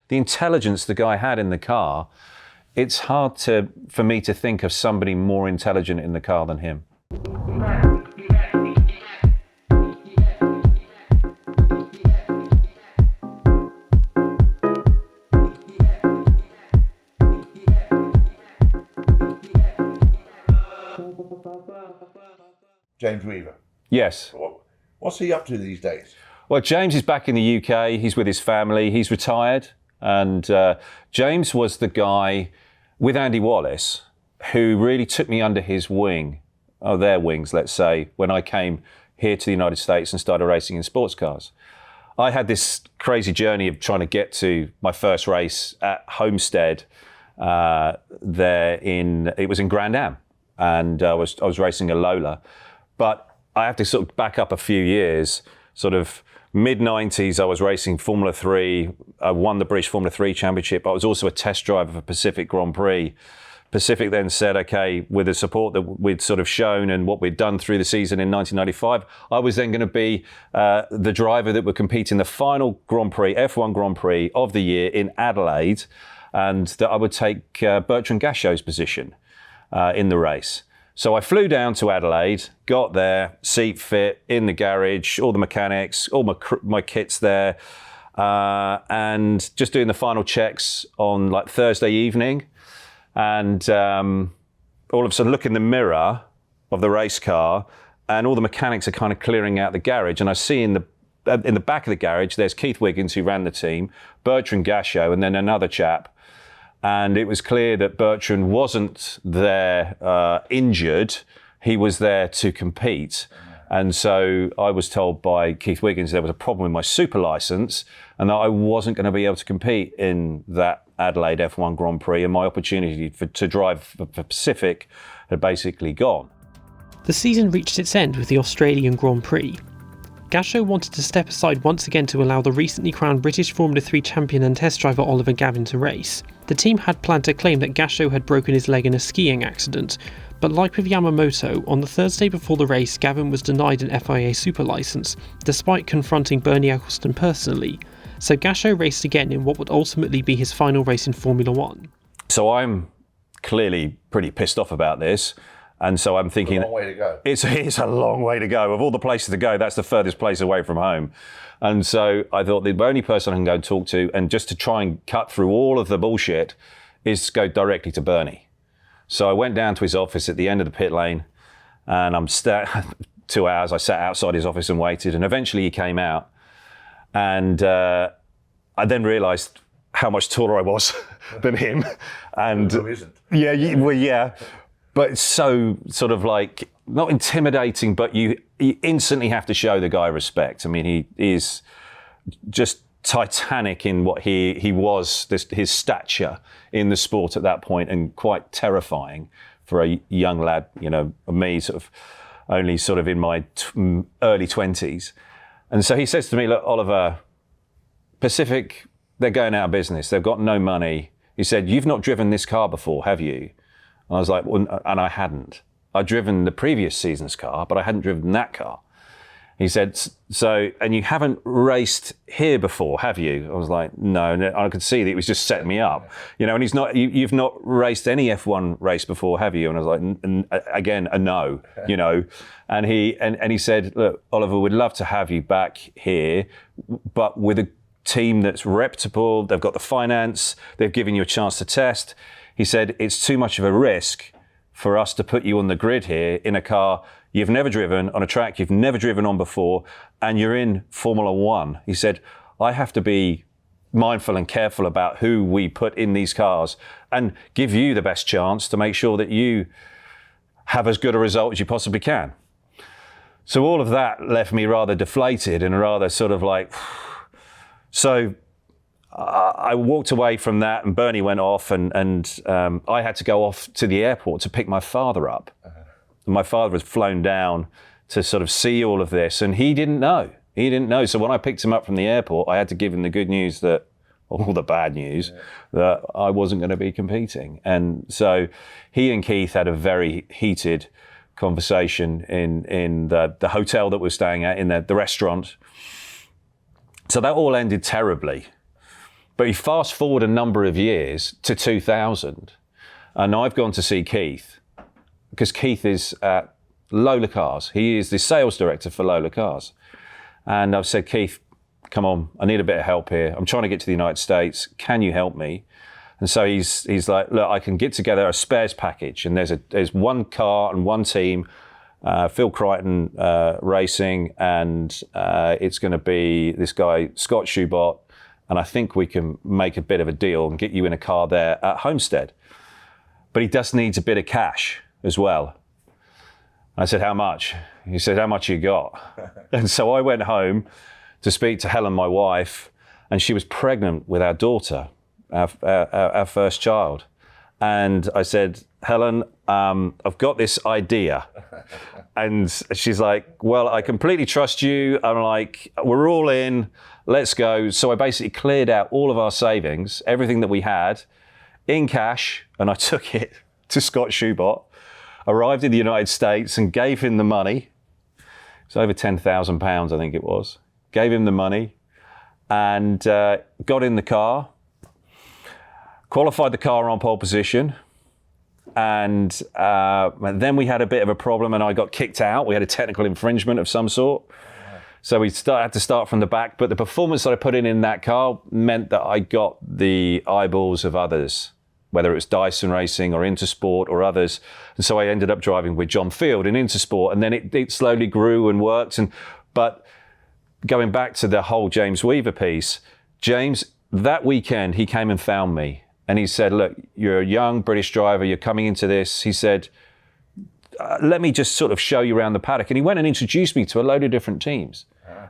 the intelligence the guy had in the car, it's hard for me to think of somebody more intelligent in the car than him. James Weaver. Yes. What's he up to these days? Well, James is back in the UK. He's with his family. He's retired. And James was the guy with Andy Wallace who really took me under his wing, or their wings, let's say, when I came here to the United States and started racing in sports cars. I had this crazy journey of trying to get to my first race at Homestead it was in Grand Am. And I was racing a Lola. But I have to sort of back up a few years, sort of mid-90s, I was racing Formula 3. I won the British Formula 3 Championship. I was also a test driver for Pacific Grand Prix. Pacific then said, okay, with the support that we'd sort of shown and what we'd done through the season in 1995, I was then going to be the driver that would compete in the final Grand Prix, F1 Grand Prix of the year in Adelaide, and that I would take Bertrand Gachot's position in the race. So I flew down to Adelaide, got there, seat fit, in the garage, all the mechanics, all my kit's there, and just doing the final checks on like Thursday evening. And all of a sudden look in the mirror of the race car and all the mechanics are kind of clearing out the garage. And I see in the back of the garage, there's Keith Wiggins, who ran the team, Bertrand Gachot, and then another chap. And it was clear that Bertrand wasn't there injured. He was there to compete. And so I was told by Keith Wiggins there was a problem with my super license and that I wasn't going to be able to compete in that Adelaide F1 Grand Prix, and my opportunity to drive for Pacific had basically gone. The season reached its end with the Australian Grand Prix. Gachot wanted to step aside once again to allow the recently crowned British Formula 3 champion and test driver Oliver Gavin to race. The team had planned to claim that Gachot had broken his leg in a skiing accident, but like with Yamamoto, on the Thursday before the race, Gavin was denied an FIA super licence, despite confronting Bernie Ecclestone personally. So Gachot raced again in what would ultimately be his final race in Formula 1. So I'm clearly pretty pissed off about this. And so I'm thinking, it's a long way to go. It's a long way to go. Of all the places to go, that's the furthest place away from home. And so I thought the only person I can go and talk to, and just to try and cut through all of the bullshit, is go directly to Bernie. So I went down to his office at the end of the pit lane, and 2 hours, I sat outside his office and waited, and eventually he came out. And I then realised how much taller I was than him. And who isn't? Yeah, well, yeah. But it's so sort of like, not intimidating, but you instantly have to show the guy respect. I mean, he is just titanic in what he was, his stature in the sport at that point, and quite terrifying for a young lad, me sort of only sort of in my early 20s. And so he says to me, look, Oliver, Pacific, they're going out of business. They've got no money. He said, you've not driven this car before, have you? And I was like, well, and I hadn't. I'd driven the previous season's car, but I hadn't driven that car. He said, so, and you haven't raced here before, have you? I was like, no. And I could see that he was just setting me up, and he's not, you've not raced any F1 race before, have you? And I was like, again, a no, And he said, look, Oliver, we'd love to have you back here, but with a team that's reputable, they've got the finance, they've given you a chance to test. He said, it's too much of a risk for us to put you on the grid here in a car you've never driven, on a track you've never driven on before, and you're in Formula 1. He said, I have to be mindful and careful about who we put in these cars and give you the best chance to make sure that you have as good a result as you possibly can. So all of that left me rather deflated and rather sort of like, so I walked away from that, and Bernie went off, and I had to go off to the airport to pick my father up. My father was flown down to sort of see all of this, and he didn't know. So when I picked him up from the airport, I had to give him the good news all the bad news, that I wasn't going to be competing. And so he and Keith had a very heated conversation in the hotel that we're staying at, in the restaurant. So that all ended terribly. But you fast forward a number of years to 2000, and I've gone to see Keith, because Keith is at Lola Cars. He is the sales director for Lola Cars. And I've said, Keith, come on, I need a bit of help here. I'm trying to get to the United States. Can you help me? And so he's like, look, I can get together a spares package. And there's one car and one team, Phil Crichton Racing, and it's going to be this guy, Scott Schubot, and I think we can make a bit of a deal and get you in a car there at Homestead. But he just needs a bit of cash as well. I said, how much? He said, how much you got? And so I went home to speak to Helen, my wife, and she was pregnant with our daughter, our first child. And I said, Helen, I've got this idea. And she's like, well, I completely trust you. I'm like, we're all in, let's go. So I basically cleared out all of our savings, everything that we had, in cash, and I took it to Scott Schubot, arrived in the United States and gave him the money. It's over £10,000, I think it was. Gave him the money and got in the car, qualified the car on pole position, and then we had a bit of a problem and I got kicked out. We had a technical infringement of some sort. So we had to start from the back, but the performance that I put in that car meant that I got the eyeballs of others, whether it was Dyson Racing or Intersport or others. And so I ended up driving with John Field in Intersport, and then it slowly grew and worked. But going back to the whole James Weaver piece, James, that weekend, he came and found me. And he said, look, you're a young British driver, you're coming into this. He said, let me just sort of show you around the paddock. And he went and introduced me to a load of different teams.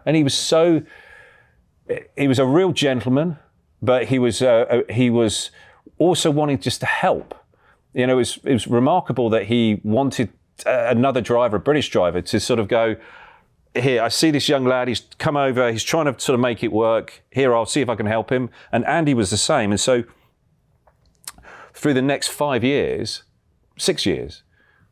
And he was a real gentleman, but he was also wanting just to help. You know, it was remarkable that he wanted another driver, a British driver, to sort of go, here, I see this young lad, he's come over, he's trying to sort of make it work. Here, I'll see if I can help him. And Andy was the same. And so through the next 6 years,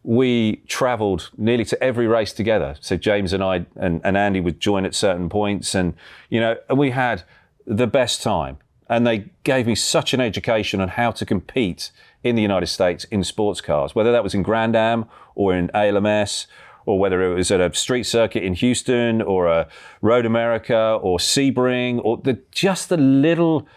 we travelled nearly to every race together. So James and I and Andy would join at certain points, and we had the best time. And they gave me such an education on how to compete in the United States in sports cars, whether that was in Grand Am or in ALMS, or whether it was at a street circuit in Houston or a Road America or Sebring, or just the little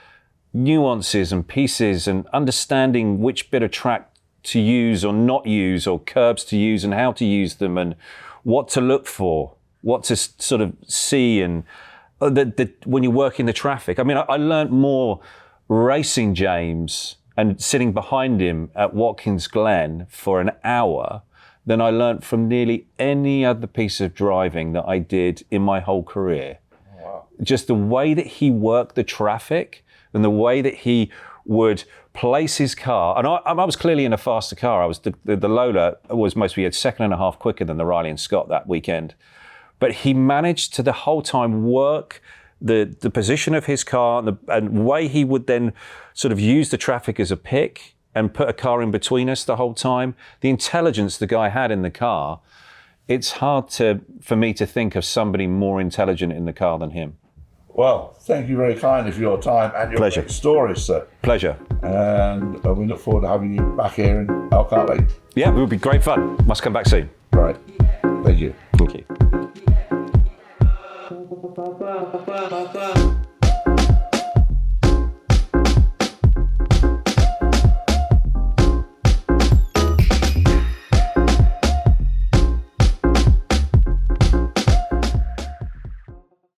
nuances and pieces and understanding which bit of track to use or not use, or curbs to use and how to use them, and what to look for, what to sort of see, and when you work in the traffic. I mean, I learned more racing James and sitting behind him at Watkins Glen for an hour than I learned from nearly any other piece of driving that I did in my whole career. Wow. Just the way that he worked the traffic and the way that he would place his car. And I was clearly in a faster car. The Lola was mostly a second and a half quicker than the Riley and Scott that weekend. But he managed to the whole time work the position of his car and way he would then sort of use the traffic as a pick and put a car in between us the whole time. The intelligence the guy had in the car, it's hard for me to think of somebody more intelligent in the car than him. Well, thank you very kindly for your time and your great stories, sir. Pleasure. And we look forward to having you back here in Elkhart Lake. Yeah, it would be great fun. Must come back soon. Right. Thank you. Thank you.